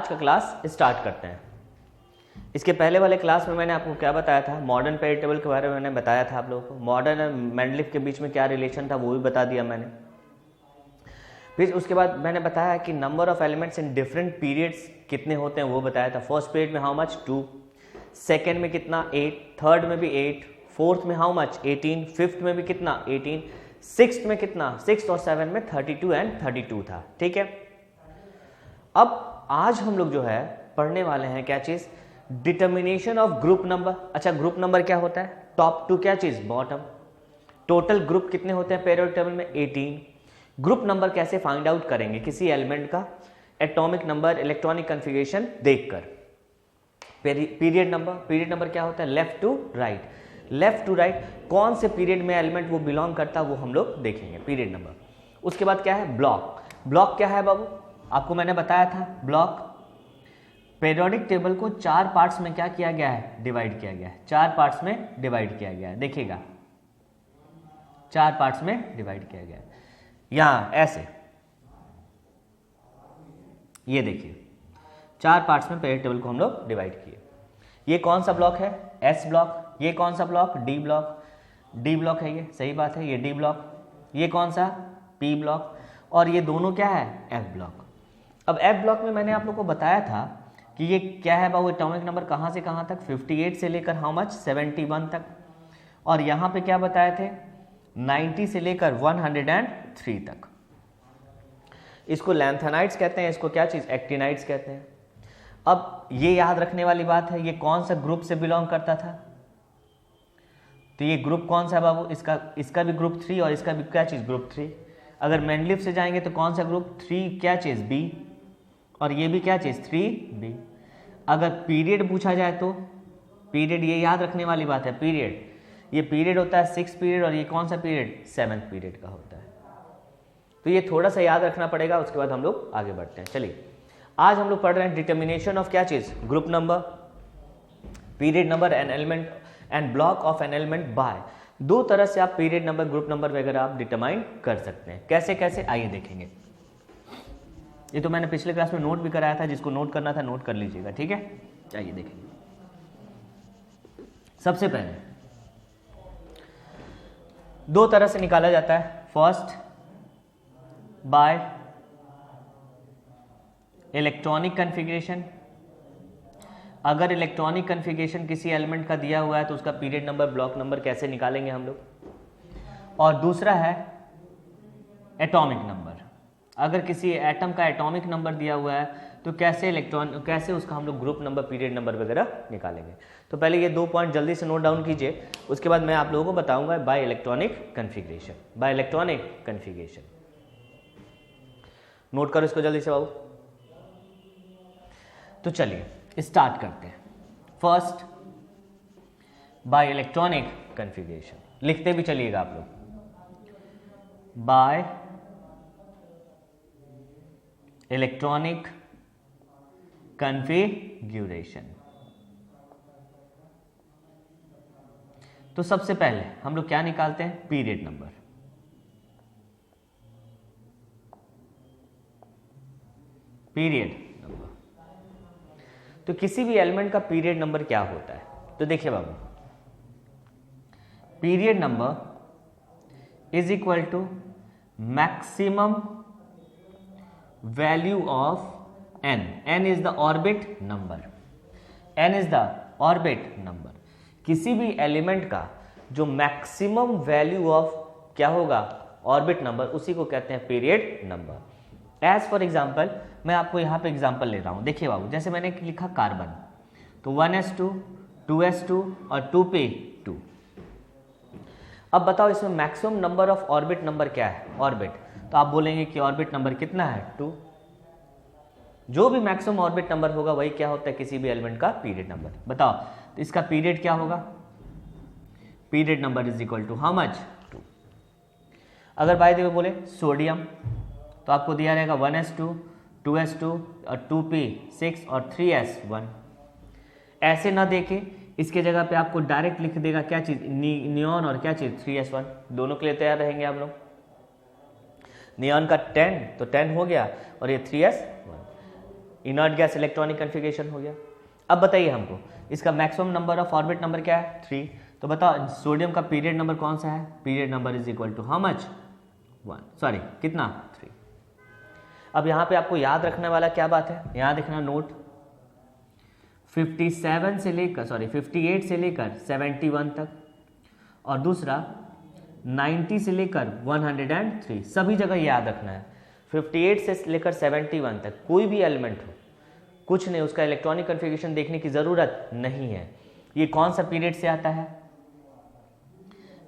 आज का class start करते हैं। इसके पहले वाले क्लास में मैंने आपको क्या बताया था, मॉडर्न पीरियड टेबल के बारे में मैंने बताया था आप लोगों को। मॉडर्न और मेंडलीफ के बीच में क्या रिलेशन था वो भी बता दिया मैंने। फिर उसके बाद मैंने बताया कि number of elements in different periods कितने होते हैं वो बताया था। फर्स्ट पीरियड में हाउ मच 2, सेकेंड में कितना 8, थर्ड में भी 8, फोर्थ में हाउ मच 18, फिफ्थ में भी कितना 18, सिक्स्थ में कितना 6 और 7 में 32 एंड 32 था। ठीक है, अब आज हम लोग जो है पढ़ने वाले हैं क्या चीज, डिटर्मिनेशन ऑफ ग्रुप नंबर। अच्छा, ग्रुप नंबर क्या होता है, टॉप टू क्या चीज बॉटम। टोटल ग्रुप कितने होते हैं पीरियड टेबल में 18। ग्रुप नंबर कैसे फाइंड आउट करेंगे किसी एलिमेंट का, एटॉमिक नंबर, इलेक्ट्रॉनिक कन्फिगरेशन देखकर। पीरियड नंबर क्या होता है, left to right. Left to right कौन से पीरियड में एलिमेंट वो बिलोंग करता है वो हम लोग देखेंगे, पीरियड नंबर। उसके बाद क्या है ब्लॉक। ब्लॉक क्या है बाबू, आपको मैंने बताया था ब्लॉक पीरियोडिक टेबल को 4 पार्ट्स में क्या किया गया है, डिवाइड किया गया है। 4 पार्ट्स में डिवाइड किया गया है, देखिएगा 4 पार्ट्स में डिवाइड किया गया है। यहां ऐसे ये देखिए 4 पार्ट्स में पीरियड टेबल को हम लोग डिवाइड किए। ये कौन सा ब्लॉक है, एस ब्लॉक। ये कौन सा block, D block. D block है ये, सही बात है, ये डी ब्लॉक। ये कौन सा, पी ब्लॉक। और ये दोनों क्या है, एफ ब्लॉक। अब एफ ब्लॉक में मैंने आप लोग को बताया था कि ये क्या है बाबू, एटॉमिक नंबर कहाँ से कहाँ तक, 58 से लेकर हाउ मच 71 तक। और यहाँ पे क्या बताए थे 90 से लेकर 103 तक। इसको लैंथेनाइड्स कहते हैं, इसको क्या चीज़, एक्टिनाइड्स कहते हैं। अब ये याद रखने वाली बात है, ये कौन सा ग्रुप से बिलोंग करता था, तो ये ग्रुप कौन सा है बाबू, इसका भी ग्रुप 3 और इसका भी क्या चीज़, ग्रुप 3। अगर मेंडलीफ से जाएंगे तो कौन सा ग्रुप, 3 क्या चीज़, बी। और ये भी क्या चीज़, 3b। अगर पीरियड पूछा जाए तो पीरियड, ये याद रखने वाली बात है, पीरियड, ये पीरियड होता है 6 पीरियड और ये कौन सा पीरियड, 7 पीरियड का होता है। तो ये थोड़ा सा याद रखना पड़ेगा, उसके बाद हम लोग आगे बढ़ते हैं। चलिए, आज हम लोग पढ़ रहे हैं डिटर्मिनेशन ऑफ क्या चीज़, group number, period number and element and block of an element by. 2 तरह से आप पीरियड नंबर, ग्रुप नंबर वगैरह आप डिटरमाइन कर सकते हैं। कैसे कैसे, आइए देखेंगे। ये तो मैंने पिछले क्लास में नोट भी कराया था, जिसको नोट करना था नोट कर लीजिएगा, ठीक है। आइए देखेंगे। सबसे पहले 2 तरह से निकाला जाता है। First by electronic configuration. अगर इलेक्ट्रॉनिक कन्फिग्रेशन किसी एलिमेंट का दिया हुआ है तो उसका पीरियड नंबर, ब्लॉक नंबर कैसे निकालेंगे हम लोग। और दूसरा है एटॉमिक नंबर। अगर किसी एटम का एटॉमिक नंबर दिया हुआ है तो कैसे उसका हम लोग ग्रुप नंबर, पीरियड नंबर वगैरह निकालेंगे। तो पहले ये 2 पॉइंट जल्दी से नोट डाउन कीजिए, उसके बाद मैं आप लोगों को बताऊंगा bye electronic configuration. Bye electronic configuration note करो इसको जल्दी से बाबू। तो चलिए स्टार्ट करते हैं। फर्स्ट बाय इलेक्ट्रॉनिक कन्फिग्रेशन, लिखते भी चलिएगा आप लोग, बाय इलेक्ट्रॉनिक कन्फिग्यूरेशन। तो सबसे पहले हम लोग क्या निकालते हैं, पीरियड नंबर। पीरियड नंबर, तो किसी भी एलिमेंट का पीरियड नंबर क्या होता है, तो देखिए बाबू, period number is equal to maximum value of n. n is the orbit number. n is the orbit number. किसी भी एलिमेंट का जो मैक्सिमम वैल्यू ऑफ क्या होगा, ऑर्बिट नंबर, उसी को कहते हैं period number. As for example, मैं आपको यहाँ पे एग्जाम्पल ले रहा हूँ। देखिए बाबू, जैसे मैंने लिखा कार्बन, तो 1s2, 2s2 और 2p2। अब बताओ इसमें maximum number of orbit number क्या है, ऑर्बिट, तो आप बोलेंगे कि ऑर्बिट नंबर कितना है, 2। जो भी मैक्सिमम ऑर्बिट नंबर होगा वही क्या होता है किसी भी एलिमेंट का पीरियड नंबर। बताओ तो इसका पीरियड क्या होगा, period number is equal to how much, 2। अगर बाय द वे बोले सोडियम, तो आपको दिया रहेगा 1s2, 2s2 और 2p6 और 3s1। ऐसे ना देखे, इसके जगह पे आपको डायरेक्ट लिख देगा क्या चीज, नियॉन और क्या चीज, 3s1। दोनों के लिए तैयार रहेंगे आप लोग। नियॉन का 10 तो 10 हो गया और ये 3s1। Inert gas electronic configuration हो गया। अब बताइए हमको इसका maximum number of orbit number क्या है 3। तो बताओ सोडियम का पीरियड नंबर कौन सा है, period number is equal to how much 1, sorry कितना 3। अब यहाँ पे आपको याद रखने वाला क्या बात है, यहाँ देखना नोट 58 से लेकर 71 तक, और दूसरा 90 से लेकर 103, सभी जगह याद रखना है। 58 से लेकर 71 तक कोई भी एलिमेंट हो, कुछ नहीं, उसका इलेक्ट्रॉनिक कन्फिगरेशन देखने की ज़रूरत नहीं है। ये कौन सा पीरियड से आता है,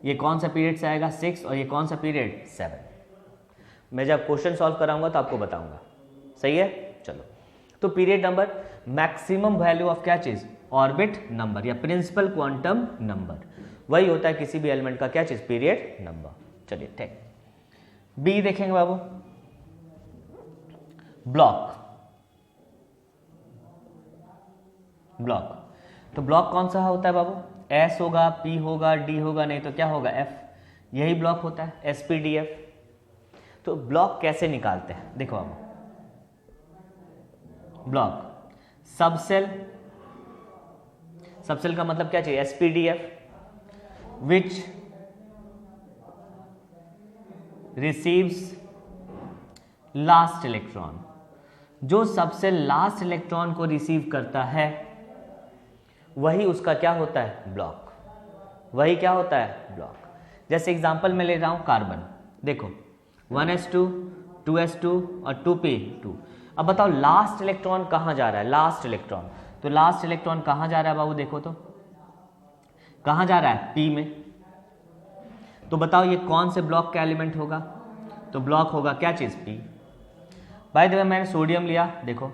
ये कौन सा पीरियड से आएगा 6, और ये कौन सा पीरियड 7। मैं जब क्वेश्चन सॉल्व कराऊंगा तो आपको बताऊंगा, सही है। चलो, तो period number maximum value of क्या चीज़, ऑर्बिट नंबर या प्रिंसिपल क्वांटम नंबर, वही होता है किसी भी एलिमेंट का क्या चीज़, पीरियड नंबर। चलिए ठीक, बी देखेंगे बाबू, ब्लॉक। तो ब्लॉक कौन सा होता है बाबू, एस होगा, पी होगा, डी होगा, नहीं तो क्या होगा एफ, यही ब्लॉक होता है एसपीडीएफ। तो ब्लॉक कैसे निकालते हैं, देखो बाबू, ब्लॉक सबसेल का मतलब क्या चाहिए, SPDF, which receives last electron, जो सबसे लास्ट इलेक्ट्रॉन को रिसीव करता है वही उसका क्या होता है, ब्लॉक, वही क्या होता है, ब्लॉक। जैसे एग्जांपल में ले रहा हूं कार्बन, देखो 1s2 2s2 और 2p2। अब बताओ लास्ट इलेक्ट्रॉन कहां जा रहा है, लास्ट इलेक्ट्रॉन, तो लास्ट इलेक्ट्रॉन कहां जा रहा है बाबू, देखो तो कहां जा रहा है, p में। तो बताओ ये कौन से ब्लॉक का एलिमेंट होगा, तो ब्लॉक होगा क्या चीज, p। बाय द वे मैंने सोडियम लिया, देखो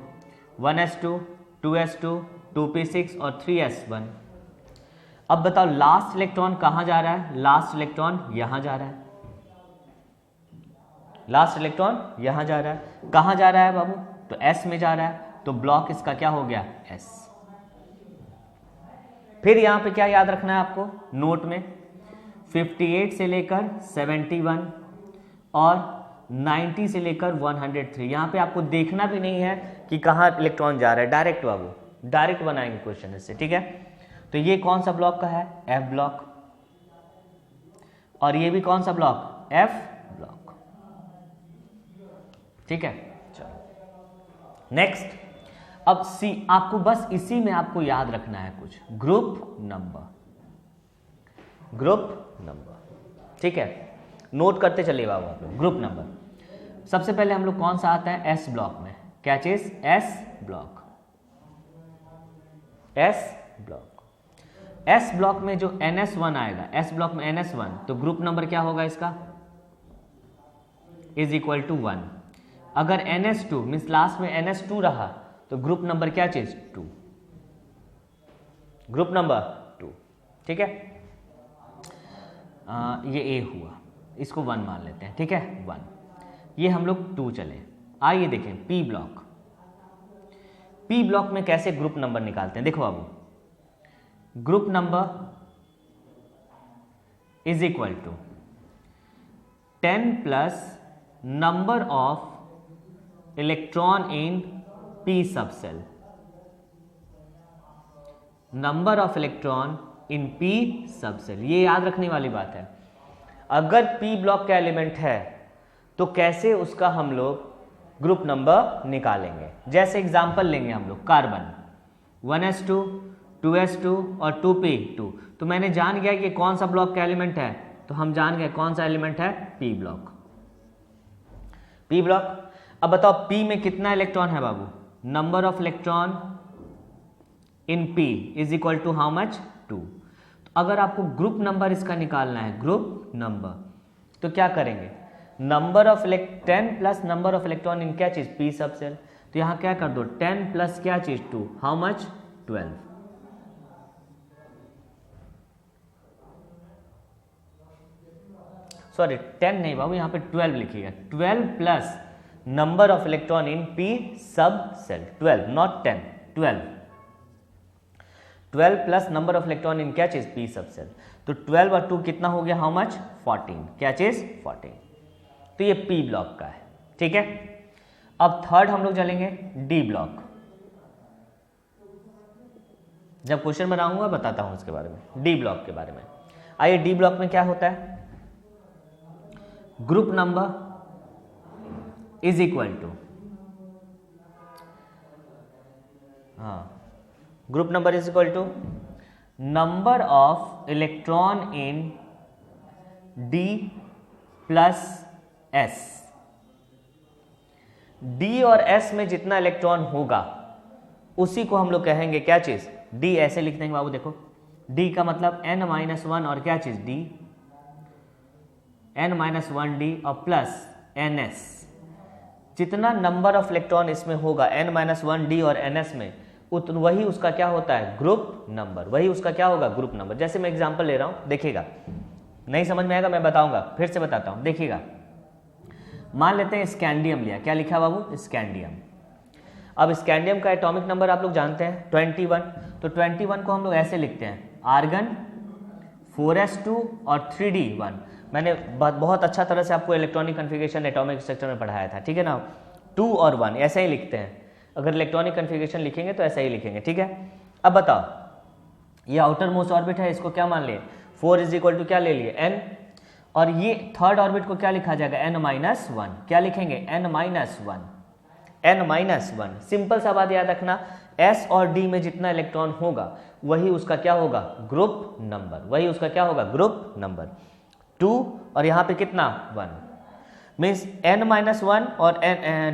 1s2 2s2 2p6 और 3s1। अब बताओ लास्ट इलेक्ट्रॉन कहां जा रहा है, लास्ट इलेक्ट्रॉन यहां जा रहा है, लास्ट इलेक्ट्रॉन यहां जा रहा है, कहां जा रहा है बाबू, तो s में जा रहा है, तो ब्लॉक इसका क्या हो गया, s। फिर यहां पे क्या याद रखना है आपको, नोट में 58 से लेकर 71 और 90 से लेकर 103, यहां पे आपको देखना भी नहीं है कि कहां इलेक्ट्रॉन जा रहा है, डायरेक्ट बाबू, डायरेक्ट बनाएंगे क्वेश्चन इससे, ठीक है। तो ये कौन सा ब्लॉक का है, एफ ब्लॉक, और ये भी कौन सा ब्लॉक, एफ ब्लॉक, ठीक है। चलो नेक्स्ट, अब सी, आपको बस इसी में आपको याद रखना है कुछ, ग्रुप नंबर, ठीक है, नोट करते चलिए बाबू आप लोग। ग्रुप नंबर सबसे पहले हम लोग कौन सा आता है, एस ब्लॉक में, क्या चीज, एस ब्लॉक, एस ब्लॉक में जो NS1 आएगा, एस ब्लॉक में NS1, तो ग्रुप नंबर क्या होगा इसका, इज इक्वल टू 1। अगर NS2 मीन्स लास्ट में NS2 रहा तो ग्रुप नंबर क्या चीज, 2, ग्रुप नंबर 2, ठीक है। ये A हुआ, इसको 1 मान लेते हैं, ठीक है 1, ये हम लोग 2 चले। आइए देखें P ब्लॉक, P ब्लॉक में कैसे ग्रुप नंबर निकालते हैं, देखो बाबू, group number is equal to 10 plus number of electron in P subshell, number of electron in P subshell, ये याद रखने वाली बात है। अगर P ब्लॉक का एलिमेंट है तो कैसे उसका हम लोग ग्रुप नंबर निकालेंगे, जैसे एग्जांपल लेंगे हम लोग कार्बन 1s2 2s2 और 2p2, तो मैंने जान गया कि कौन सा ब्लॉक का एलिमेंट है, तो हम जान गए कौन सा एलिमेंट है, P ब्लॉक, P ब्लॉक। अब बताओ P में कितना इलेक्ट्रॉन है बाबू, number of electron in P is equal to how much, 2। तो अगर आपको ग्रुप नंबर इसका निकालना है, ग्रुप नंबर, तो क्या करेंगे, number of 10 plus number of electron in क्या चीज, P सबसेल, तो यहां क्या कर दो 10 प्लस क्या चीज 2, हाउ मच 12। सॉरी 10 नहीं बाबू, यहां पे 12 लिखिएगा, 12 plus number of electron in P subshell, 12 not 10, 12 plus number of electron in क्या चीज, P सब सेल, तो 12 और 2 कितना हो गया, हाउ मच 14, क्या चीज 14। तो ये P ब्लॉक का है, ठीक है। अब थर्ड हम लोग चलेंगे D ब्लॉक, जब क्वेश्चन बनाऊंगा बताता हूं उसके बारे में, डी ब्लॉक के बारे में। आइए डी ब्लॉक में क्या होता है, group number is equal to, group number is equal to number of electron in D plus S. D और एस में जितना इलेक्ट्रॉन होगा उसी को हम लोग कहेंगे क्या चीज, डी। ऐसे लिख देंगे बाबू, देखो डी का मतलब n-1 और क्या चीज डी, n-1 डी और प्लस ns। जितना नंबर ऑफ इलेक्ट्रॉन इसमें होगा n-1 डी और ns में, वही उसका क्या होता है, ग्रुप नंबर। वही उसका क्या होगा, ग्रुप नंबर। जैसे मैं एग्जांपल ले रहा हूं, देखिएगा, नहीं समझ में आएगा मैं बताऊंगा, फिर से बताता हूं, देखिएगा। मान लेते हैं स्कैंडियम लिया, क्या लिखा बाबू, स्कैंडियम। अब स्कैंडियम का एटॉमिक नंबर आप लोग जानते हैं 21, तो 21 को हम लोग ऐसे लिखते हैं, आर्गन 4s2 और 3d1। मैंने बहुत अच्छा तरह से आपको इलेक्ट्रॉनिक कन्फिगरेशन एटॉमिक स्ट्रक्चर में पढ़ाया था, ठीक है ना। 2 और 1 ऐसे ही लिखते हैं, अगर इलेक्ट्रॉनिक कन्फिगरेशन लिखेंगे तो ऐसा ही लिखेंगे, ठीक है। अब बताओ, ये आउटर मोस्ट ऑर्बिट है, इसको क्या मान लिए, 4 इज इक्वल टू क्या ले लिए, n, और ये थर्ड ऑर्बिट को क्या लिखा जाएगा, n-1। क्या लिखेंगे, n-1, n-1। सिंपल सा बात याद रखना, s और d में जितना इलेक्ट्रॉन होगा वही उसका क्या होगा, ग्रुप नंबर। वही उसका क्या होगा, ग्रुप नंबर। 2 और यहाँ पे कितना 1, मीन्स n-1 और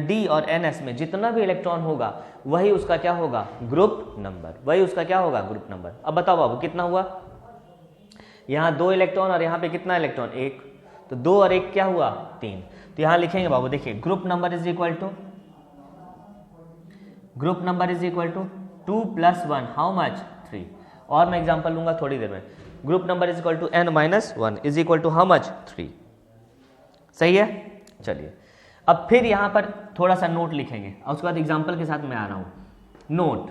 d और ns में जितना भी इलेक्ट्रॉन होगा वही उसका क्या होगा, ग्रुप नंबर। वही उसका क्या होगा, ग्रुप नंबर। अब बताओ बाबू कितना हुआ, यहाँ 2 इलेक्ट्रॉन और यहाँ पे कितना इलेक्ट्रॉन, 1, तो 2 और 1 क्या हुआ, 3। तो यहाँ लिखेंगे बाबू, देखिए group number is equal to, group number is equal to 2 + 1 how much, 3। और मैं एग्जांपल लूंगा थोड़ी देर में। Group number is equal to n-1 is equal to how much, 3। सही है। चलिए अब फिर यहाँ पर थोड़ा सा नोट लिखेंगे और उसके बाद एग्जांपल के साथ मैं आ रहा हूँ। नोट,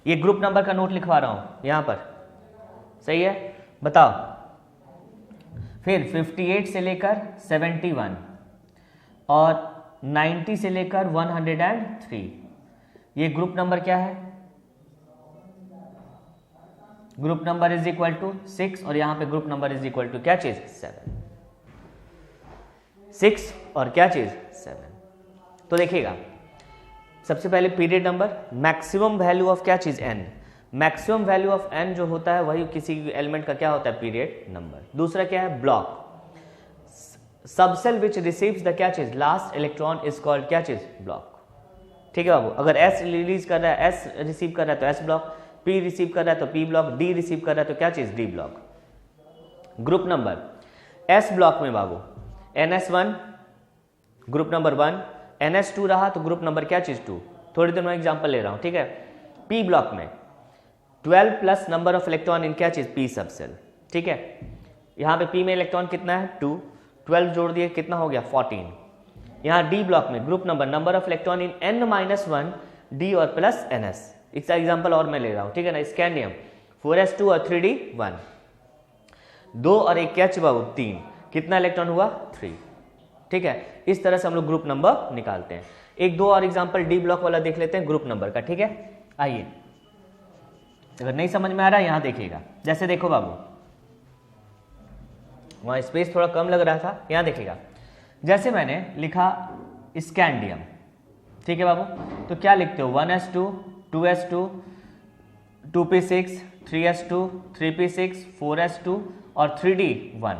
ये ग्रुप नंबर का नोट लिखवा रहा हूँ यहाँ पर, सही है। बताओ फिर 58 से लेकर 71 और 90 से लेकर 103, ये ग्रुप नंबर क्या है, group number is equal to 6 और यहां पे group number is equal to क्या चीज, 7। 6 और क्या चीज, 7। तो देखिएगा, सबसे पहले period number, maximum value of क्या चीज, n। Maximum value of n जो होता है वही किसी एलिमेंट का क्या होता है, पीरियड नंबर। दूसरा क्या है, block, subshell which receives the क्या चीज, लास्ट इलेक्ट्रॉन इज कॉल्ड क्या चीज, ब्लॉक। ठीक है बाबू, अगर S रिलीज कर रहा है, S रिसीव कर रहा है तो S ब्लॉक, P रिसीव कर रहा है तो P ब्लॉक, D रिसीव कर रहा है तो क्या चीज, D block. Group number S block में बाबू NS1 ग्रुप नंबर 1, NS2 रहा तो ग्रुप नंबर क्या चीज, 2। थोड़ी देर में एग्जांपल ले रहा हूं, ठीक है। P ब्लॉक में 12 plus number of electron in क्या चीज, P सबसेल, ठीक है। यहाँ पे P में इलेक्ट्रॉन कितना है, 2, 12 जोड़ दिए कितना हो गया, 14। यहाँ डी ब्लॉक में group number of electron in n-1 d और प्लस ns। इसका एग्जांपल और मैं ले रहा हूं, ठीक है ना। स्कैंडियम 4s2 और 3d1, 2 और 1 क्या बाबू, 3, कितना इलेक्ट्रॉन हुआ, 3। ठीक है, इस तरह से हम लोग ग्रुप नंबर निकालते हैं। एक दो और एग्जांपल डी ब्लॉक वाला देख लेते हैं ग्रुप नंबर का, ठीक है। आइए, अगर नहीं समझ में आ रहा है यहां देखिएगा, जैसे देखो बाबू वहां स्पेस थोड़ा कम लग रहा था, यहां देखिएगा। जैसे मैंने लिखा स्कैंडियम, ठीक है बाबू, तो क्या लिखते हो, 1s2 2s2 2p6 3s2 3p6 4s2 और 3d1।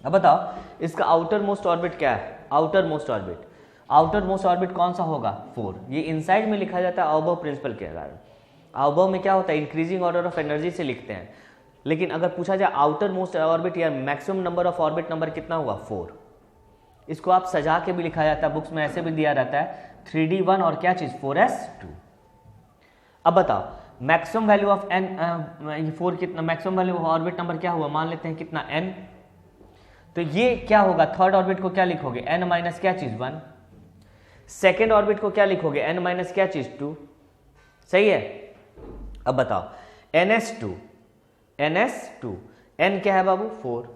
अब बताओ इसका आउटर मोस्ट ऑर्बिट क्या है, outer most orbit. Outer most orbit कौन सा होगा, 4। ये इनसाइड में लिखा जाता है अबव प्रिंसिपल के कारण। अबव में क्या होता है, इंक्रीजिंग ऑर्डर ऑफ एनर्जी से लिखते हैं, लेकिन अगर पूछा जाए आउटर मोस्ट ऑर्बिट या maximum number of orbit number कितना हुआ, 4। इसको आप सजा के भी लिखा जाता है, बुक्स में ऐसे भी दिया रहता है 3d1 और क्या चीज 4s2। अब बताओ मैक्सिमम वैल्यू ऑफ n 4 कितना, maximum value of orbit number क्या हुआ, मान लेते हैं कितना, n। तो ये क्या होगा, थर्ड ऑर्बिट को क्या लिखोगे, n माइनस क्या चीज 1। सेकेंड ऑर्बिट को क्या लिखोगे, n माइनस क्या चीज 2। सही है। अब बताओ ns2 n क्या है बाबू, 4,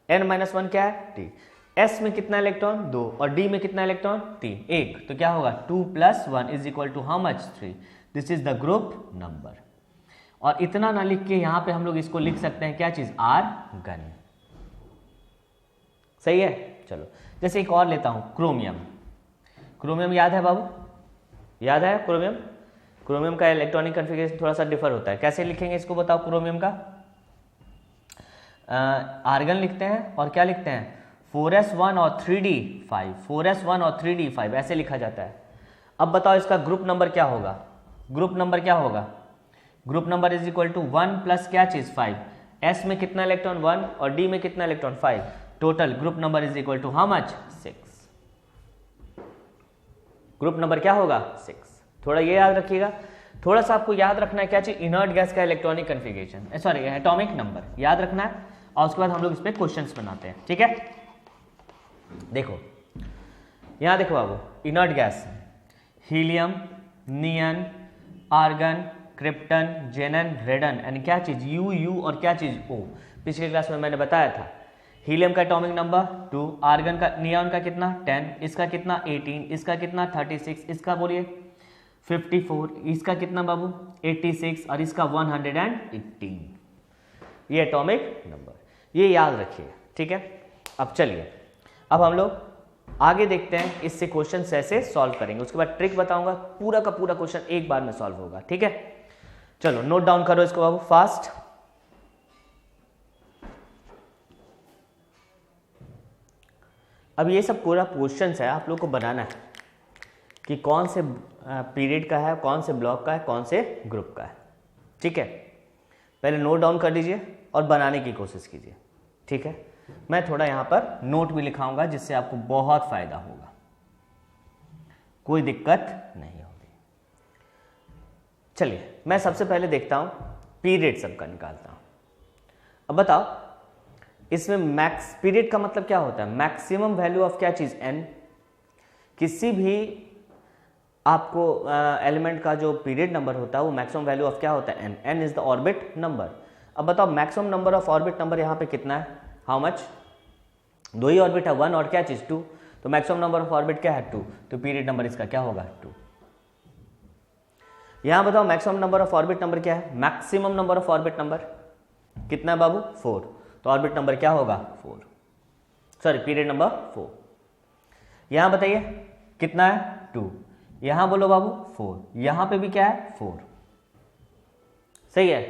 n माइनस 1 क्या है, t। s में कितना इलेक्ट्रॉन, 2, और d में कितना इलेक्ट्रॉन, 3, 1। तो क्या होगा 2 + 1 is equal to how much, 3। This is the group number. और इतना ना लिख के यहाँ पे हम लोग इसको लिख सकते हैं क्या चीज़, आर्गन। सही है। चलो जैसे एक और लेता हूँ, क्रोमियम। क्रोमियम याद है बाबू, याद है क्रोमियम? क्रोमियम का इलेक्ट्रॉनिक कन्फिगरेशन थोड़ा सा डिफर होता है। कैसे लिखेंगे इसको बताओ? क्रोमियम का आर्गन लिखते हैं और क्या लिखते हैं, 4s1 और 3d5, 4s1 और 3d5 ऐसे लिखा जाता है। अब बताओ इसका ग्रुप नंबर क्या होगा? ग्रुप नंबर क्या होगा? Group number is equal to 1 plus क्या चीज 5। s में कितना इलेक्ट्रॉन 1 और d में कितना electron 5। Total group number is equal to how much, 6। Group number क्या होगा, 6। थोड़ा ये याद रखिएगा। थोड़ा सा आपको याद रखना है क्या चीज, इनर्ट गैस का electronic configuration, sorry atomic number याद रखना है, और उसके बाद हम लोग इस पे क्वेश्चंस बनाते हैं। ठीक है, देखो यहां देखो बाबू, inert gas helium, neon, argon, krypton, xenon, radon and क्या चीज यू और क्या चीज ओ। पिछले क्लास में मैंने बताया था हीलियम का एटॉमिक नंबर 2, आर्गन का, नियॉन का कितना 10, इसका कितना 18, इसका कितना 36, इसका बोलिए 54, इसका कितना बाबू 86 और इसका 118। ये एटॉमिक नंबर, ये याद रखिए। ठीक है, अब चलिए अब हम लोग आगे देखते हैं, इससे क्वेश्चन ऐसे सॉल्व करेंगे, उसके बाद ट्रिक बताऊंगा, पूरा का पूरा क्वेश्चन एक बार में सॉल्व होगा। ठीक है, चलो नोट डाउन करो इसको बाबू फास्ट। अब ये सब पूरा क्वेश्चंस है, आप लोग को बनाना है कि कौन से पीरियड का है, कौन से ब्लॉक का है, कौन से ग्रुप का है। ठीक है, पहले नोट डाउन कर लीजिए और बनाने की कोशिश कीजिए। ठीक है, मैं थोड़ा यहाँ पर नोट भी लिखाऊंगा जिससे आपको बहुत फायदा होगा, कोई दिक्कत नहीं होगी। चलिए मैं सबसे पहले देखता हूँ पीरियड सबका निकालता हूँ। अब बताओ इसमें मैक्स पीरियड का मतलब क्या होता है, मैक्सिमम वैल्यू ऑफ क्या चीज n। किसी भी आपको एलिमेंट का जो पीरियड नंबर होता है वो मैक्सिमम वैल्यू ऑफ क्या होता है, n। n is the orbit number. अब बताओ maximum number of orbit number यहाँ पे कितना है, हाउ मच, 2 ही ऑर्बिट है, 1 और क्या चीज 2, तो मैक्सिमम नंबर ऑफ ऑर्बिट क्या है 2, तो पीरियड नंबर इसका क्या होगा 2। यहां बताओ maximum number of orbit number क्या है, maximum number of orbit number कितना है बाबू 4, तो ऑर्बिट नंबर क्या होगा 4, सॉरी पीरियड नंबर 4। यहां बताइए कितना है 2, यहां बोलो बाबू 4, यहां पे भी क्या है 4, सही है।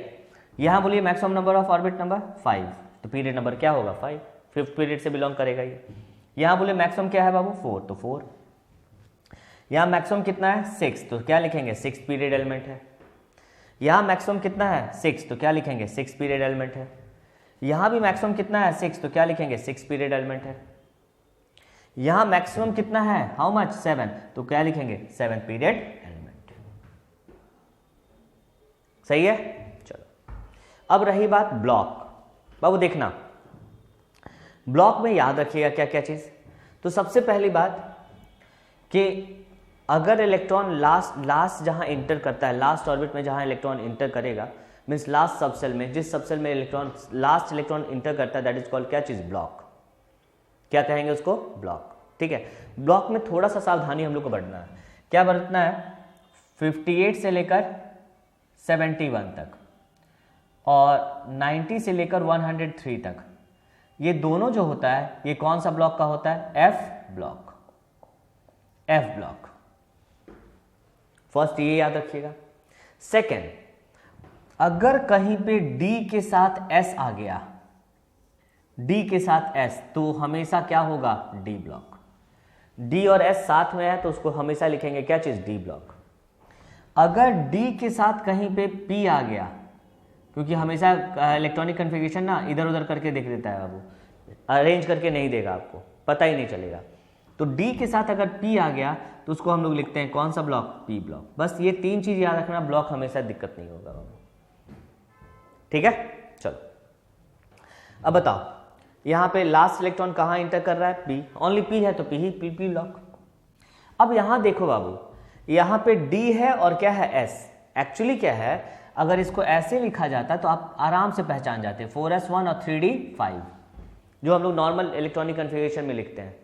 यहां बोलिए maximum number of orbit number 5, तो पीरियड नंबर क्या होगा 5, 5th पीरियड से बिलोंग करेगा ये। यहां बोले मैक्सिमम क्या है बाबू 4, तो 4। यहां मैक्सिमम कितना है 6, तो क्या लिखेंगे 6th पीरियड एलिमेंट है। यहां मैक्सिमम कितना है 6, तो क्या लिखेंगे 6th पीरियड एलिमेंट है। यहां भी मैक्सिमम कितना है 6, तो क्या लिखेंगे 6th पीरियड एलिमेंट है। यहां मैक्सिमम कितना है हाउ मच 7, तो क्या लिखेंगे 7th पीरियड एलिमेंट। सही है, चलो अब रही बात ब्लॉक। बाबू देखना ब्लॉक में याद रखिएगा क्या क्या चीज। तो सबसे पहली बात कि अगर इलेक्ट्रॉन लास्ट जहां इंटर करता है, लास्ट ऑर्बिट में जहां इलेक्ट्रॉन इंटर करेगा, मींस लास्ट सबसेल में, जिस सबसेल में इलेक्ट्रॉन लास्ट इलेक्ट्रॉन इंटर करता है, दैट इज कॉल्ड क्या चीज ब्लॉक। क्या कहेंगे उसको, ब्लॉक। ठीक है, ब्लॉक में थोड़ा सा सावधानी हम लोग को बरतना है। क्या बरतना है, 58 से लेकर 71 तक और 90 से लेकर 103 तक, ये दोनों जो होता है ये कौन सा ब्लॉक का होता है, F block. F block first, ये याद रखिएगा। सेकेंड, अगर कहीं पे डी के साथ एस आ गया, डी के साथ एस, तो हमेशा क्या होगा डी ब्लॉक। डी और एस साथ में है तो उसको हमेशा लिखेंगे क्या चीज, डी ब्लॉक। अगर डी के साथ कहीं पे पी आ गया, क्योंकि हमेशा इलेक्ट्रॉनिक कन्फिगरेशन ना इधर उधर करके देख देता है बाबू, अरेंज करके नहीं देगा, आपको पता ही नहीं चलेगा। तो डी के साथ अगर पी आ गया तो उसको हम लोग लिखते हैं कौन सा ब्लॉक, पी ब्लॉक। बस ये 3 चीज याद रखना, ब्लॉक हमेशा दिक्कत नहीं होगा बाबू। ठीक है, चलो अब बताओ यहां पे लास्ट इलेक्ट्रॉन कहां इंटर कर रहा है, पी, ओनली पी है तो पी ही, पी ब्लॉक। अब यहां देखो बाबू, यहां पे डी है और क्या है एस। एक्चुअली क्या है, अगर इसको ऐसे लिखा जाता तो आप आराम से पहचान जाते, 4s1 और 3d5 जो हम लोग नॉर्मल इलेक्ट्रॉनिक कन्फिगरेशन में लिखते हैं,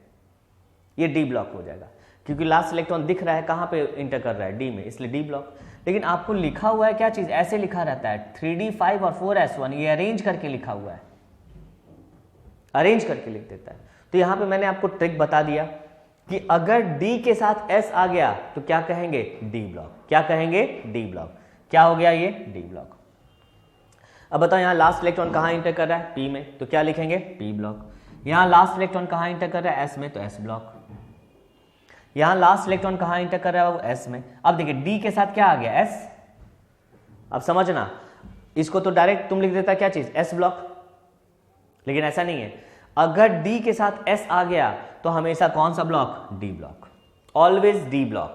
ये डी ब्लॉक हो जाएगा। क्योंकि लास्ट इलेक्ट्रॉन दिख रहा है कहाँ पे इंटर कर रहा है, डी में, इसलिए डी ब्लॉक। लेकिन आपको लिखा हुआ है क्या चीज, ऐसे लिखा रहता है 3d5 और 4s1, ये अरेंज करके लिखा हुआ है, अरेंज करके लिख देता है। तो यहाँ पे मैंने आपको ट्रिक बता दिया कि अगर D के साथ S आ गया तो क्या कहेंगे, D ब्लॉक। क्या कहेंगे, D ब्लॉक। क्या हो गया ये, D ब्लॉक। अब बताओ यहाँ लास्ट इलेक्ट्रॉन कहाँ इंटर कर रहा है, P में, तो क्या लिखेंगे, P ब्लॉक। यहाँ लास्ट इलेक्ट्रॉन कहाँ इंटर कर रहा है, S में, तो S ब्लॉक। यहाँ लास्ट इलेक्ट्रॉन कहाँ इंटर कर रहा है, वो S में। अब देखिए D के साथ क्या आ गया, S। अब समझना, इसको तो डायरेक्ट तुम लिख देता क्या चीज, S ब्लॉक, लेकिन ऐसा नहीं है। अगर D के साथ S आ गया तो हमेशा कौन सा block, D block, always D block.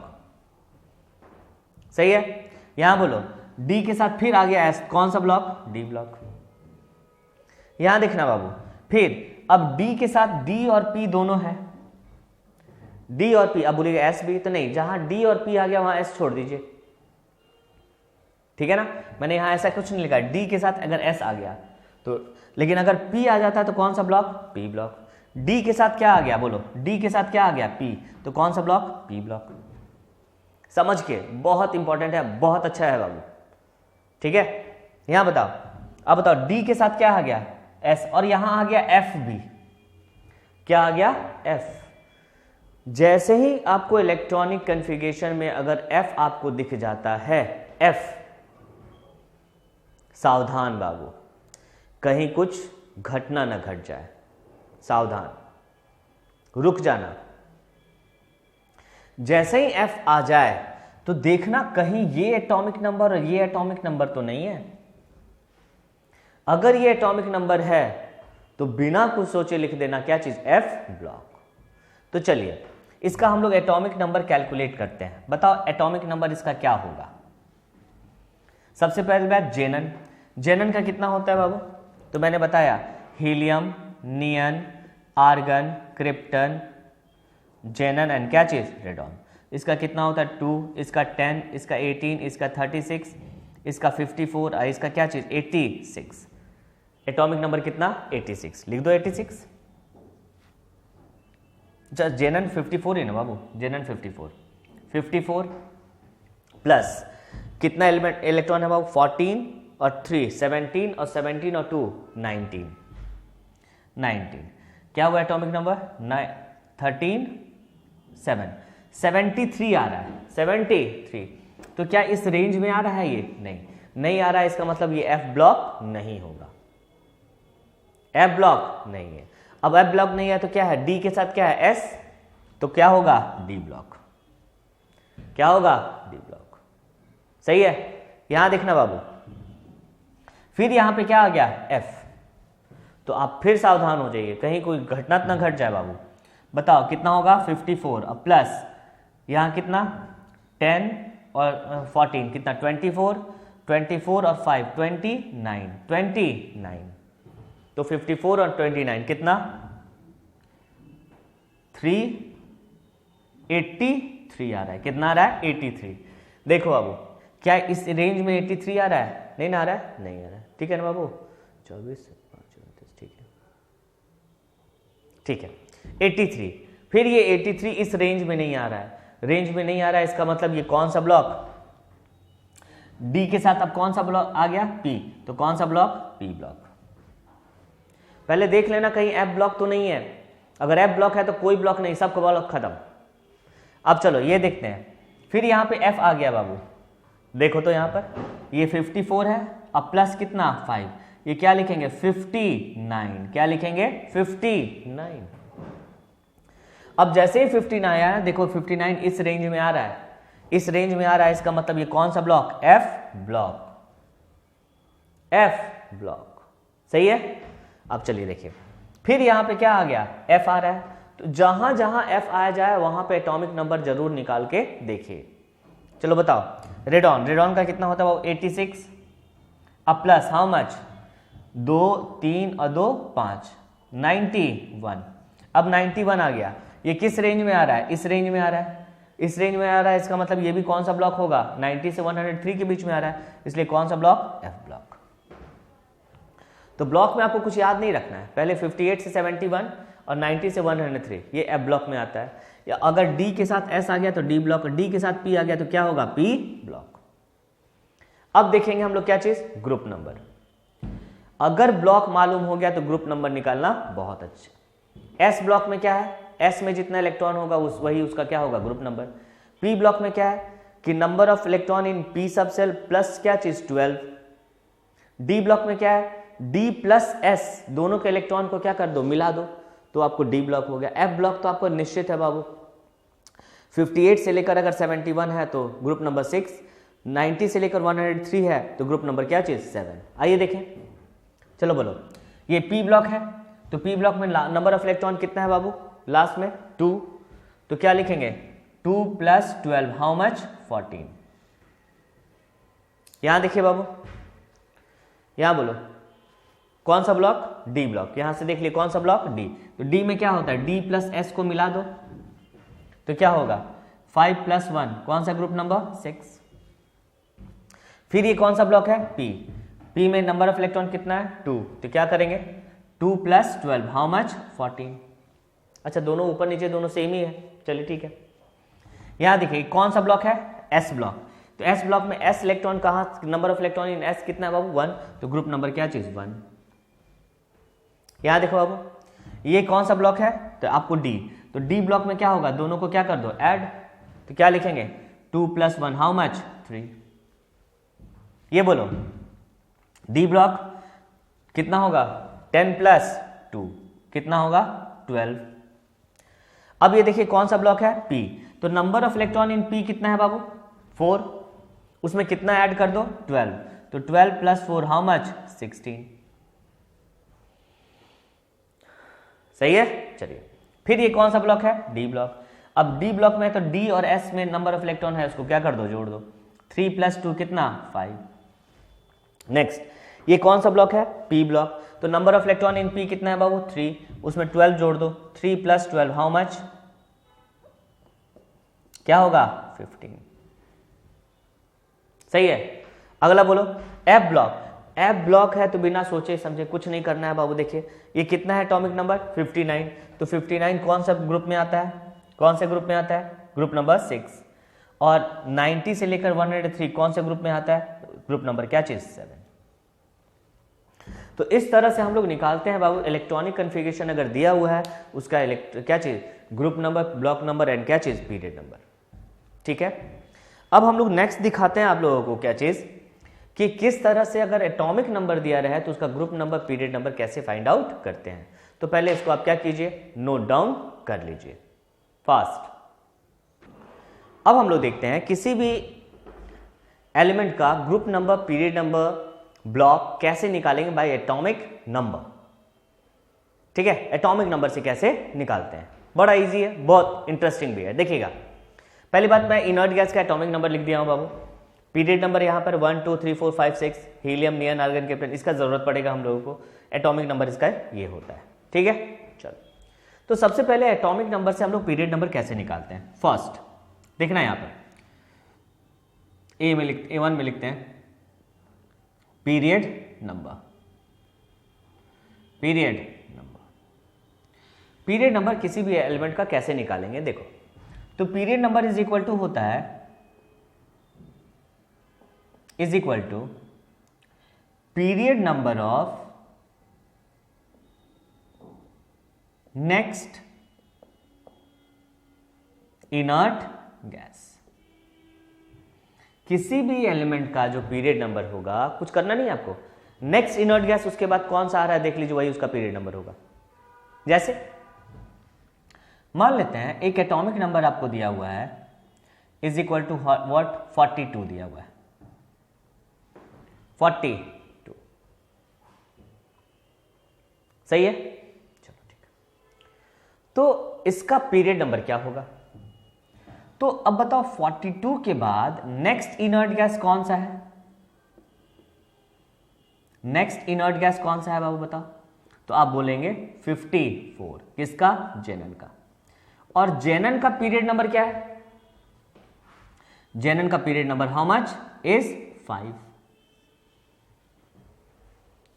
सही है। यहां बोलो D के साथ फिर आ गया S, कौन सा ब्लॉक, D ब्लॉक। यहां देखना बाबू, फिर अब D के साथ D और P दोनों है, D और P। अब बोलिएगा S भी, तो नहीं, जहां D और P आ गया वहां S छोड़ दीजिए, ठीक है ना। मैंने यहां ऐसा कुछ नहीं लिखा, D के साथ अगर S आ गया तो, लेकिन अगर P आ जाता है तो कौन सा ब्लॉक, P ब्लॉक। D के साथ क्या आ गया, बोलो, D के साथ क्या आ गया, P, तो कौन सा ब्लॉक, P ब्लॉक। समझ के, बहुत इंपॉर्टेंट है, बहुत अच्छा है बाबू, ठीक है। यहां बताओ, अब बताओ D के साथ क्या आ गया, S, और यहां आ गया F भी। क्या आ गया, F। जैसे ही आपको इलेक्ट्रॉनिक कन्फिगरेशन में अगर F आपको दिख जाता है, F, सावधान बाबू, कहीं कुछ घटना ना घट जाए, सावधान, रुक जाना। जैसे ही F आ जाए तो देखना कहीं ये एटॉमिक नंबर और ये एटॉमिक नंबर तो नहीं है। अगर ये एटॉमिक नंबर है तो बिना कुछ सोचे लिख देना क्या चीज, F ब्लॉक। तो चलिए इसका हम लोग एटॉमिक नंबर कैलकुलेट करते हैं। बताओ एटॉमिक नंबर इसका क्या होगा। सबसे पहले बात जेनन, जेनन का कितना होता है बाबू, तो मैंने बताया helium, neon, argon, krypton, xenon and क्या चीज, रेडॉन। इसका कितना होता है 2, इसका 10, इसका 18, इसका 36, इसका 54 और इसका क्या चीज 86। एटॉमिक नंबर कितना, 86, लिख दो 86। जेनन 54 है ना बाबू, जेनन 54 प्लस कितना एलिमेंट इलेक्ट्रॉन है बाबू, 14 और 3 17 और 17 और 2 19। क्या हुआ एटॉमिक नंबर, 13 7 73 आ रहा है, 73। तो क्या इस रेंज में आ रहा है ये, नहीं आ रहा है। इसका मतलब ये F ब्लॉक नहीं होगा, F ब्लॉक नहीं है। अब F ब्लॉक नहीं है तो क्या है, D के साथ क्या है, S, तो क्या होगा, D ब्लॉक। क्या होगा, D ब्लॉक। सही है। यहां देखना बाबू, फिर यहां पे क्या आ गया, F। तो आप फिर सावधान हो जाइए, कहीं कोई घटना ना घट जाए बाबू। बताओ कितना होगा, 54 और प्लस यहां कितना 10 और 14 कितना 24 और 5 29। तो 54 और 29 कितना 383 आ रहा है। कितना आ रहा है, 83। देखो बाबू, क्या इस रेंज में 83 आ रहा है, नहीं आ रहा है, नहीं आ रहा है, ठीक है ना बाबू। 24 से 5 ठीक है 83। फिर ये 83 इस रेंज में नहीं आ रहा है, रेंज में नहीं आ रहा है, इसका मतलब ये कौन सा ब्लॉक, डी के साथ अब कौन सा ब्लॉक आ गया, पी, तो कौन सा ब्लॉक, पी ब्लॉक। पहले देख लेना कहीं एफ ब्लॉक तो नहीं है, अगर एफ ब्लॉक है तो कोई ब्लॉक नहीं, सब ब्लॉक खत्म। अब चलो ये देखते हैं, फिर यहां पे एफ आ गया बाबू, देखो तो यहां पर ये 54 है, अब प्लस कितना 5, ये क्या लिखेंगे 59, क्या लिखेंगे 59। अब जैसे ही 59 आया, देखो 59 इस रेंज में आ रहा है, इस रेंज में आ रहा है, इसका मतलब ये कौन सा block, F block, F block. सही है। अब चलिए देखिए, फिर यहां पे क्या आ गया, एफ आ रहा है, तो जहां जहां एफ आया जाए वहां पे एटॉमिक नंबर जरूर निकाल के देखिए। चलो बताओ, रेडॉन, रेडॉन का कितना होता है वो 86, अब प्लस हाउ मच 2 3 और 2 5 91। अब 91 आ गया, ये किस रेंज में आ रहा है, इस रेंज में आ रहा है, इस रेंज में आ रहा है, इसका मतलब ये भी कौन सा ब्लॉक होगा, 90 से 103 के बीच में आ रहा है, इसलिए कौन सा ब्लॉक, एफ ब्लॉक। तो ब्लॉक में आपको कुछ याद नहीं रखना है, पहले 58 से 71 और 90 से 103 ये F ब्लॉक में आता है। या अगर D के साथ S आ गया तो D ब्लॉक, D के साथ P आ गया तो क्या होगा P ब्लॉक। अब देखेंगे हम लोग क्या चीज, ग्रुप नंबर। अगर ब्लॉक मालूम हो गया तो ग्रुप नंबर निकालना बहुत अच्छा। S ब्लॉक में क्या है, S में जितना इलेक्ट्रॉन होगा वही उसका क्या होगा ग्रुप नंबर। P ब्लॉक में क्या है कि number of electron in P सब सेल प्लस क्या चीज 12। D ब्लॉक में क्या है, D प्लस S दोनों के इलेक्ट्रॉन को क्या कर दो, मिला दो, तो आपको D ब्लॉक हो गया। F ब्लॉक तो आपको निश्चित है बाबू, 58 से लेकर अगर 71 है तो ग्रुप नंबर 6, 90 से लेकर 103 है तो ग्रुप नंबर क्या चीज 7। आइए देखें, चलो बोलो, ये P ब्लॉक है तो P ब्लॉक में नंबर ऑफ इलेक्ट्रॉन कितना है बाबू, लास्ट में 2, तो क्या लिखेंगे 2 प्लस 12 हाउ मच 14। यहां देखिए बाबू, यहां बोलो कौन सा ब्लॉक, D ब्लॉक। यहां से देख लिए कौन सा ब्लॉक D, तो D में क्या होता है D प्लस S को मिला दो तो क्या होगा 5 प्लस 1 कौन सा ग्रुप नंबर 6। फिर ये कौन सा ब्लॉक है P में नंबर ऑफ इलेक्ट्रॉन कितना है 2, तो क्या करेंगे 2 प्लस 12 हाउ मच 14। अच्छा दोनों ऊपर नीचे दोनों सेम ही है, चलिए ठीक है। यहां देखिए कौन सा ब्लॉक है S ब्लॉक, तो S ब्लॉक में S इलेक्ट्रॉन कहां, number of electron in S कितना है बाबू 1, तो ग्रुप नंबर क्या चीज 1। यहां देखो बाबू ये कौन सा ब्लॉक है, तो आपको D, तो D ब्लॉक में क्या होगा दोनों को क्या कर दो ऐड, तो क्या लिखेंगे 2 प्लस 1 हाउ मच 3। ये बोलो D ब्लॉक कितना होगा 10 प्लस 2 कितना होगा 12। अब ये देखिए कौन सा ब्लॉक है P, तो number of electron in P कितना है बाबू 4, उसमें कितना ऐड कर दो 12, तो 12 प्लस 4 हाउ मच 16। सही है, चलिए फिर ये कौन सा ब्लॉक है D ब्लॉक। अब D ब्लॉक में तो D और S में नंबर ऑफ इलेक्ट्रॉन है उसको क्या कर दो जोड़ दो, 3 प्लस 2 कितना 5। नेक्स्ट ये कौन सा ब्लॉक है P ब्लॉक, तो number of electron in P कितना है बाबू 3, उसमें 12 जोड़ दो, 3 प्लस 12 हाउ मच क्या होगा 15। सही है। अगला बोलो F ब्लॉक, F ब्लॉक है तो बिना सोचे समझे कुछ नहीं करना है बाबू। देखिए ये कितना है एटॉमिक नंबर 59, तो 59 कौन सा ग्रुप में आता है, कौन से ग्रुप में आता है ग्रुप नंबर 6। और 90 से लेकर 103 कौन से ग्रुप में आता है, ग्रुप नंबर क्या चीज 7। तो इस तरह से हम लोग निकालते हैं बाबू इलेक्ट्रॉनिक कन्फिगरेशन अगर दिया हुआ है उसका क्या चीज group number, block number and क्या चीज पीरियड नंबर। ठीक है, अब हम लोग नेक्स्ट दिखाते हैं आप लोगों को क्या चीज कि किस तरह से अगर एटॉमिक नंबर दिया रहा है तो उसका ग्रुप नंबर पीरियड नंबर कैसे फाइंड आउट करते हैं। तो पहले इसको आप क्या कीजिए नोट डाउन कर लीजिए फास्ट। अब हम लोग देखते हैं किसी भी एलिमेंट का group number period number block कैसे निकालेंगे बाय एटॉमिक नंबर। ठीक है, एटॉमिक नंबर से कैसे निकालते हैं, बड़ा इजी है, बहुत इंटरेस्टिंग भी है। देखिएगा पहली बात मैं इनर्ट गैस का एटॉमिक नंबर लिख दिया हूं बाबू, पीरियड नंबर यहां पर 1 2 3 4 5 6 हीलियम नियन आर्गन कैप्टन, इसका जरूरत पड़ेगा हम लोगों को। एटॉमिक नंबर इसका ये होता है। ठीक है, चलो तो सबसे पहले एटॉमिक नंबर से हम लोग पीरियड नंबर कैसे निकालते हैं। फर्स्ट देखना है यहां पर A1 में लिखते हैं period number, period number, period number किसी भी एलिमेंट का कैसे निकालेंगे। देखो तो period number is equal to होता है is equal to period number of next inert gas. किसी भी एलिमेंट का जो पीरियड नंबर होगा, कुछ करना नहीं आपको, नेक्स्ट इनर्ट गैस उसके बाद कौन सा आ रहा है देख लीजिए, वही उसका पीरियड नंबर होगा। जैसे मान लेते हैं एक एटॉमिक नंबर आपको दिया हुआ है इज इक्वल टू व्हाट 42 दिया हुआ है, 42 सही है। चलो ठीक है, तो इसका पीरियड नंबर क्या होगा। तो अब बताओ 42 के बाद नेक्स्ट इनर्ट गैस कौन सा है, नेक्स्ट इनर्ट गैस कौन सा है बाबू बताओ। तो आप बोलेंगे 54, किसका जेनन का। और जेनन का पीरियड नंबर क्या है, जेनन का period number how much is 5।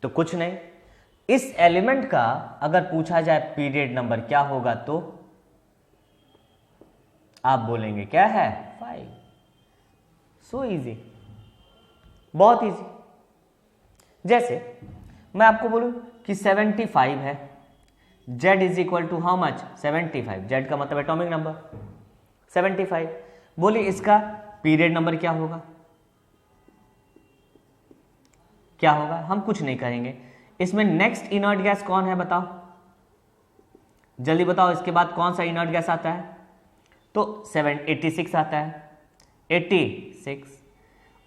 तो कुछ नहीं, इस एलिमेंट का अगर पूछा जाए पीरियड नंबर क्या होगा तो आप बोलेंगे क्या है 5। सो इजी, बहुत इजी। जैसे मैं आपको बोलूं कि 75 है, z is equal to how much 75, z का मतलब एटॉमिक नंबर 75। बोलिए इसका पीरियड नंबर क्या होगा, क्या होगा? हम कुछ नहीं करेंगे। इसमें नेक्स्ट इनर्ट गैस कौन है बताओ, जल्दी बताओ। इसके बाद कौन सा इनर्ट गैस आता है? तो 86 आता है, 86।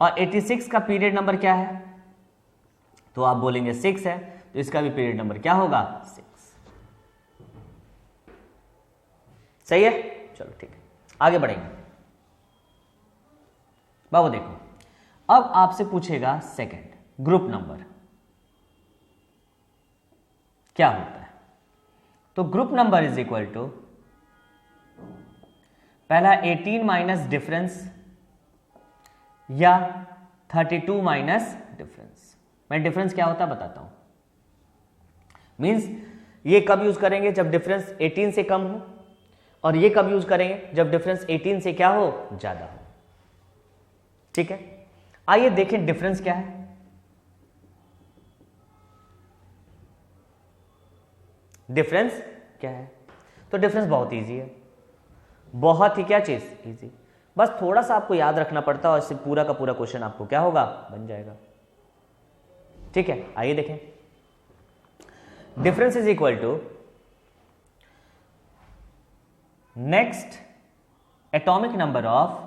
और 86 का पीरियड नंबर क्या है? तो आप बोलेंगे 6 है, तो इसका भी पीरियड नंबर क्या होगा 6। सही है, चलो ठीक है, आगे बढ़ेंगे। बाबू देखो, अब आपसे पूछेगा सेकंड, ग्रुप नंबर क्या होता है? तो group number is equal to पहला 18 माइनस डिफरेंस या 32 माइनस डिफरेंस। मैं डिफरेंस क्या होता है बताता हूं। मींस ये कब यूज करेंगे? जब डिफरेंस 18 से कम हो, और ये कब यूज करेंगे? जब डिफरेंस 18 से क्या हो, ज्यादा हो। ठीक है, आइए देखें डिफरेंस क्या है। डिफरेंस क्या है? तो डिफरेंस बहुत इजी है, बहुत ही क्या चीज इजी। बस थोड़ा सा आपको याद रखना पड़ता है और इससे पूरा का पूरा क्वेश्चन आपको क्या होगा, बन जाएगा। ठीक है, आइए देखें। Difference is equal to next atomic number of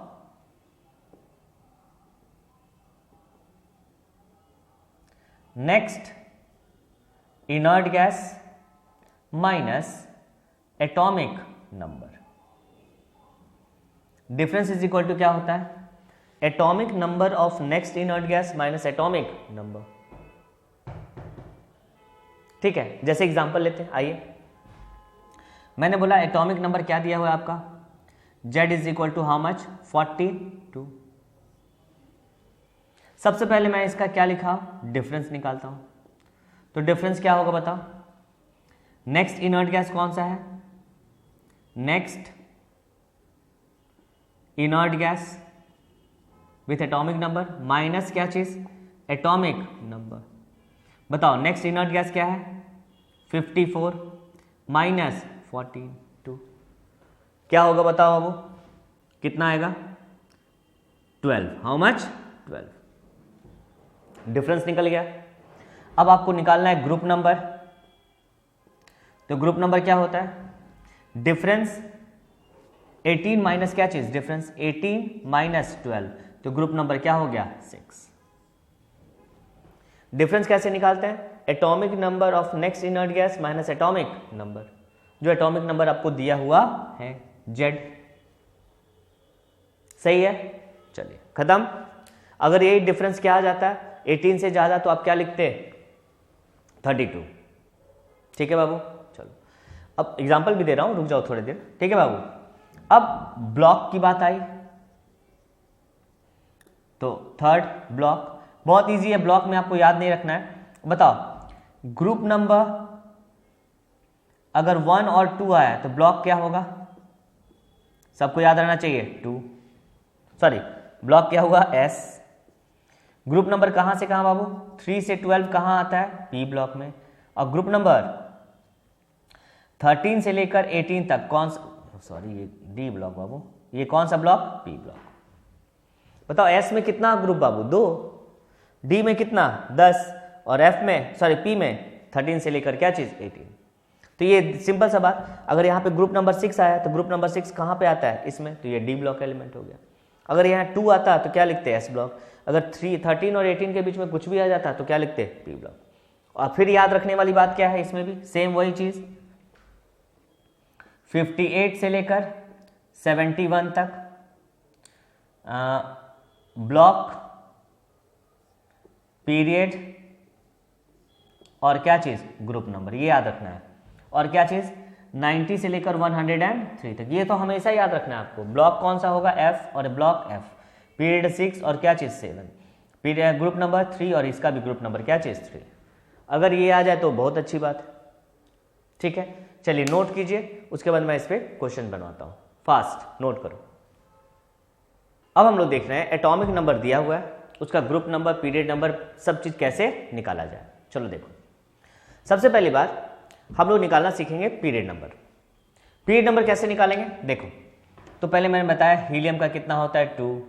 next inert gas minus atomic number. Difference is equal to क्या होता है? Atomic number of next inert gas minus atomic number. ठीक है, जैसे एग्जांपल लेते हैं, आइए। मैंने बोला एटॉमिक नंबर क्या दिया हुआ है आपका, z is equal to how much 42। सबसे पहले मैं इसका क्या लिखा, डिफरेंस निकालता हूं। तो डिफरेंस क्या होगा बताओ? नेक्स्ट इनर्ट गैस कौन सा है? Next inert gas with atomic number minus क्या चीज, एटॉमिक नंबर। बताओ नेक्स्ट इनर्ट गैस क्या है? 54 माइनस 42 क्या होगा बताओ बाबू, कितना आएगा? 12। How much? 12। डिफरेंस निकल गया। अब आपको निकालना है ग्रुप नंबर। तो ग्रुप नंबर क्या होता है? डिफरेंस 18 माइनस क्या चीज, डिफरेंस 18 माइनस 12, तो ग्रुप नंबर क्या हो गया 6। डिफरेंस कैसे निकालते हैं? Atomic number of next inert gas minus atomic number, जो एटॉमिक नंबर आपको दिया हुआ है Z। सही है, चलिए खत्म। अगर यही डिफरेंस क्या आ जाता है 18 से ज्यादा, तो आप क्या लिखते? 32। ठीक है बाबू, चलो अब एग्जांपल भी दे रहा हूं, रुक जाओ थोड़ी देर। ठीक है बाबू, अब ब्लॉक की बात आई, तो थर्ड ब्लॉक बहुत इजी है। ब्लॉक में आपको याद नहीं रखना है। बताओ ग्रुप नंबर अगर 1 और 2 आया तो ब्लॉक क्या होगा? सबको याद रहना चाहिए 2, सॉरी ब्लॉक क्या हुआ S। ग्रुप नंबर कहां से कहां बाबू? 3 से 12 कहां आता है? P ब्लॉक में। और ग्रुप नंबर 13 से लेकर 18 तक कौन सा, सॉरी ये D ब्लॉक बाबू, ये कौन सा ब्लॉक? P block. बताओ S में कितना ग्रुप बाबू? 2, D में कितना 10, और F में सॉरी P में 13 से लेकर क्या चीज 18। तो ये सिंपल सा बात। अगर यहाँ पे ग्रुप नंबर 6 आया तो ग्रुप नंबर 6 कहाँ पे आता है? इसमें, तो ये D ब्लॉक एलिमेंट हो गया। अगर यहाँ 2 आता तो क्या लिखते हैं? S block. अगर 13 और 18 के बीच में कुछ भी आ जाता तो क्या लिखते हैं? P block. और फिर याद रखने वाली बात क्या है इसमें भी? सेम वही चीज, 58 से लेकर 71 तक ब्लॉक, पीरियड और क्या चीज? ग्रुप नंबर, ये याद रखना है। और क्या चीज? 90 से लेकर 103 तक, ये तो हमेशा याद रखना है आपको। ब्लॉक कौन सा होगा? F, और ब्लॉक F, पीरियड 6 और क्या चीज 7, पीरियड ग्रुप नंबर 3 और इसका भी ग्रुप नंबर क्या चीज 3। अगर ये आ जाए तो बहुत अच्छी बात है। ठीक है, चलिए नोट कीजिए, उसके बाद मैं इस पर क्वेश्चन बनवाता हूँ। फास्ट नोट करो। अब हम लोग देख रहे हैं एटॉमिक नंबर दिया हुआ है, उसका ग्रुप नंबर, पीरियड नंबर, सब चीज़ कैसे निकाला जाए। चलो देखो, सबसे पहली बार हम लोग निकालना सीखेंगे पीरियड नंबर। पीरियड नंबर कैसे निकालेंगे देखो, तो पहले मैंने बताया हीलियम का कितना होता है 2,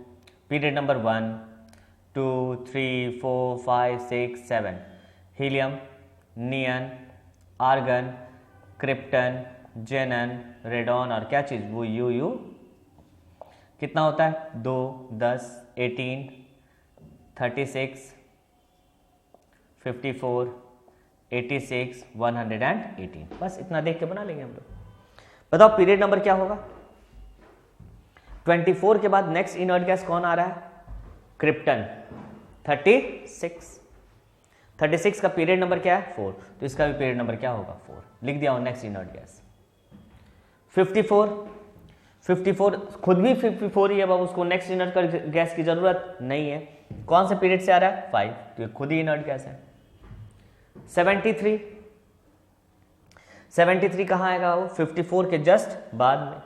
period number 1 2 3 4 5 6 7, helium, neon, argon, krypton, जेनन, radon और क्या चीज़ वो यू कितना होता है 2 10 18 36 54 86 118। बस इतना देख के बना लेंगे हम लोग। बताओ पीरियड नंबर क्या होगा। 24 के बाद नेक्स्ट इनर्ट गैस कौन आ रहा है, क्रिप्टन। 36 का पीरियड नंबर क्या है 4, तो इसका भी पीरियड नंबर क्या होगा 4, लिख दिया हूं नेक्स्ट इनर्ट गैस। 54 खुद भी 54 ही है बाबू, उसको नेक्स्ट इनर्ट गैस की जरूरत नहीं है। कौन से पीरियड से आ रहा है 5, तो ये खुद ही इनर्ट गैस है। 73 कहां आएगा वो, 54 के जस्ट बाद में।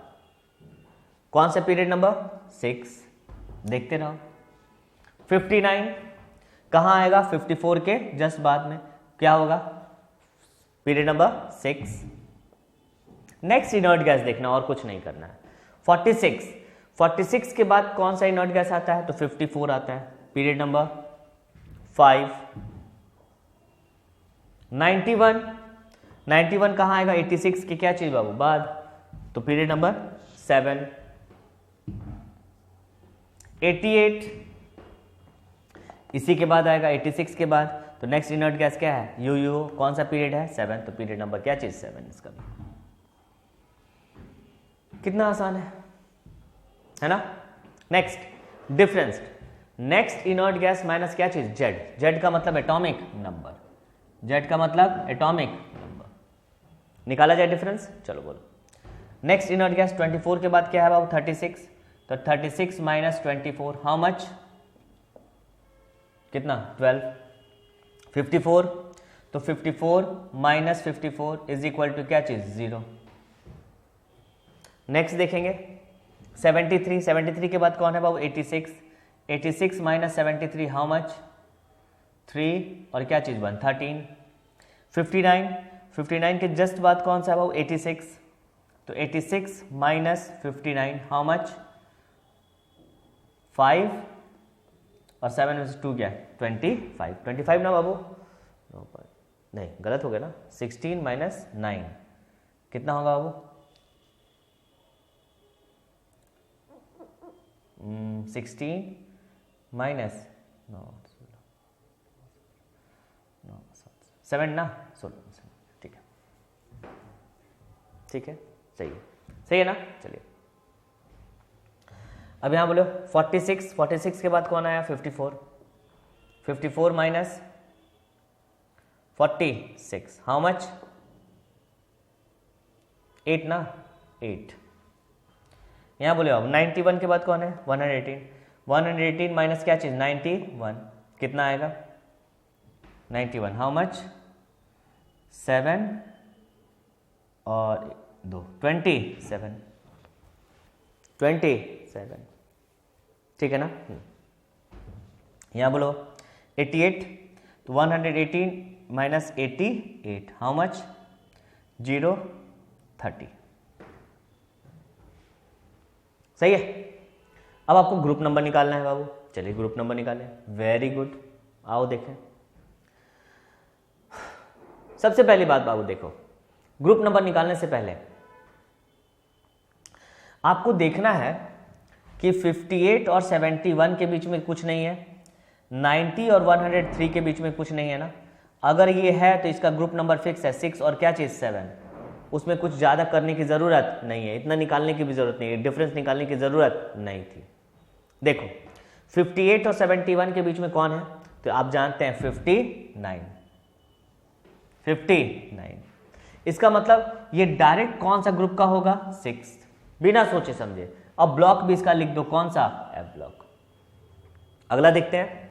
कौन सा पीरियड नंबर 6, देखते रहो। 59 कहां आएगा, 54 के जस्ट बाद में, क्या होगा period number 6। Next inert gas देखना और कुछ नहीं करना है। 46 के बाद कौन सा इनर्ट गैस आता है, तो 54 आता है, पीरियड नंबर 5। 91 कहां आएगा, 86 के क्या चाहिए बाबू बाद, तो पीरियड नंबर 7। 88 इसी के बाद आएगा, 86 के बाद, तो नेक्स्ट इनर्ट गैस क्या है यू, कौन सा पीरियड है 7, तो पीरियड नंबर क्या चीज 7 इसका भी। कितना आसान है ना। Next difference, next inert gas minus क्या चीज जेड का मतलब एटॉमिक नंबर, जेड का मतलब एटॉमिक नंबर, निकाला जाए डिफरेंस। चलो बोलो, नेक्स्ट इनर्ट गैस 24 के बाद क्या है बाबू 36, तो 36 माइनस 24 हाउ मच, कितना 12। 54 तो 54 माइनस 54 इज इक्वल टू क्या चीज 0। नेक्स्ट देखेंगे 73 के बाद कौन है बाबू 86 माइनस 73 हाउ मच 3 और क्या चीज 1 13। 59 के जस्ट बाद कौन सा है बाबू 86, तो 86 माइनस 59 हाउ मच 5 और 7 में से 2 क्या है 25 ना बाबू, नहीं गलत हो गया ना। 16 माइनस 9 कितना होगा बाबू 16 माइनस 7 ना 16, ठीक है सही है ना। चलिए अब यहां बोलो 46 के बाद कौन आया 54 माइनस 46 हाउ मच 8 ना 8। यहां बोले अब 91 के बाद कौन है 118 माइनस क्या चीज 91 कितना आएगा 91 हाउ मच 7 और 2 27 ठीक है ना। यहां बोलो 88 तो 118 माइनस 88 हाउ मच 0 30 सही है। अब आपको ग्रुप नंबर निकालना है बाबू, चलिए ग्रुप नंबर निकालें। वेरी गुड, आओ देखें। सबसे पहली बात बाबू देखो, ग्रुप नंबर निकालने से पहले आपको देखना है कि 58 और 71 के बीच में कुछ नहीं है, 90 और 103 के बीच में कुछ नहीं है ना। अगर ये है तो इसका ग्रुप नंबर फिक्स है 6 और क्या चीज़ 7, उसमें कुछ ज़्यादा करने की ज़रूरत नहीं है, इतना निकालने की भी ज़रूरत नहीं है, डिफरेंस निकालने की ज़रूरत नहीं थी। देखो 58 और 71 के बीच में कौन है, तो आप जानते हैं 59। इसका मतलब ये डायरेक्ट कौन सा ग्रुप का होगा 6, बिना सोचे समझे। अब ब्लॉक भी इसका लिख दो, कौन सा F ब्लॉक। अगला देखते हैं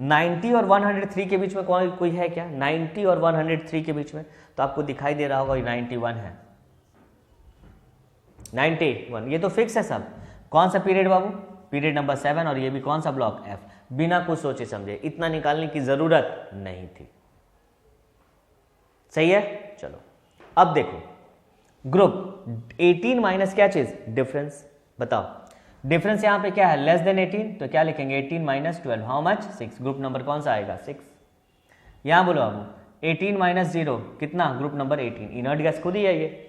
90 और 103 के बीच में कोई है क्या? 90 और 103 के बीच में तो आपको दिखाई दे रहा होगा ये 91 है, 91, ये तो फिक्स है सब। कौन सा पीरियड बाबू? पीरियड नंबर 7, और ये भी कौन सा ब्लॉक? F। बिना कुछ सोचे समझे, इतना निकालने की जरूरत नहीं थी। सही है। चलो अब देखो ग्रुप 18 माइनस क्या चीज? डिफरेंस। बताओ डिफरेंस यहां पे क्या है? लेस देन 18, तो क्या लिखेंगे? 18 minus 12, how much? 6। Group number कौन सा आएगा? 6। यहां बोलो बाबू 18 माइनस 0 कितना? Group number 18। इनर्ट गैस खुद ही है ये।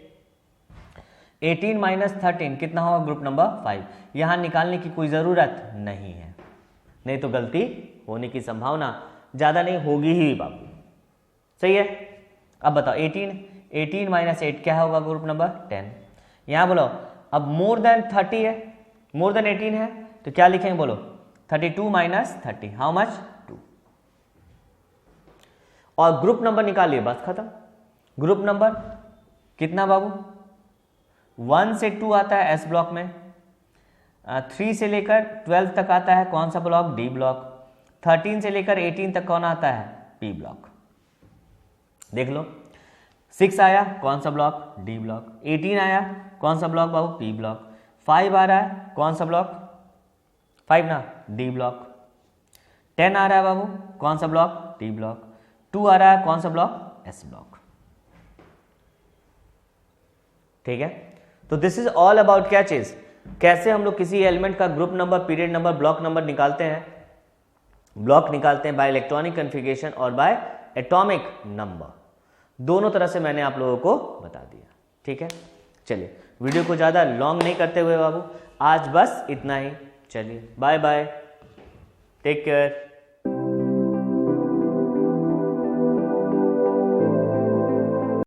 18 माइनस 13 कितना होगा? Group number 5। यहां निकालने की कोई जरूरत नहीं है, नहीं तो गलती होने की संभावना ज्यादा नहीं होगी ही बाबू। सही है। अब बताओ 18 माइनस 8 क्या होगा? Group number 10। यहां बोलो अब मोर देन 30 है, मोर देन 18 है, तो क्या लिखेंगे? बोलो 32 माइनस 30, हाउ मच? 2। और ग्रुप नंबर निकालिए, बस खत्म। ग्रुप नंबर कितना बाबू? 1 से 2 आता है एस ब्लॉक में, 3 से लेकर 12 तक आता है कौन सा ब्लॉक? D block. 13 से लेकर 18 तक कौन आता है? P block. देख लो 6 आया कौन सा ब्लॉक? D block. 18 आया कौन सा ब्लॉक बाबू? P block. 5 आ रहा है कौन सा ब्लॉक? 5 ना, डी ब्लॉक। 10 आ रहा है बाबू कौन सा ब्लॉक? T block. 2 आ रहा है कौन सा ब्लॉक? S block. ठीक है। तो दिस इज ऑल अबाउट क्या चीज? कैसे हम लोग किसी एलिमेंट का group number, period number, block number निकालते हैं। ब्लॉक निकालते हैं बाय इलेक्ट्रॉनिक कन्फिगरेशन और बाय एटॉमिक नंबर, दोनों तरह से मैंने आप लोगों को बता दिया। ठीक है। चलिए वीडियो को ज़्यादा लॉन्ग नहीं करते हुए बाबू, आज बस इतना ही। चलिए बाय बाय, टेक केयर।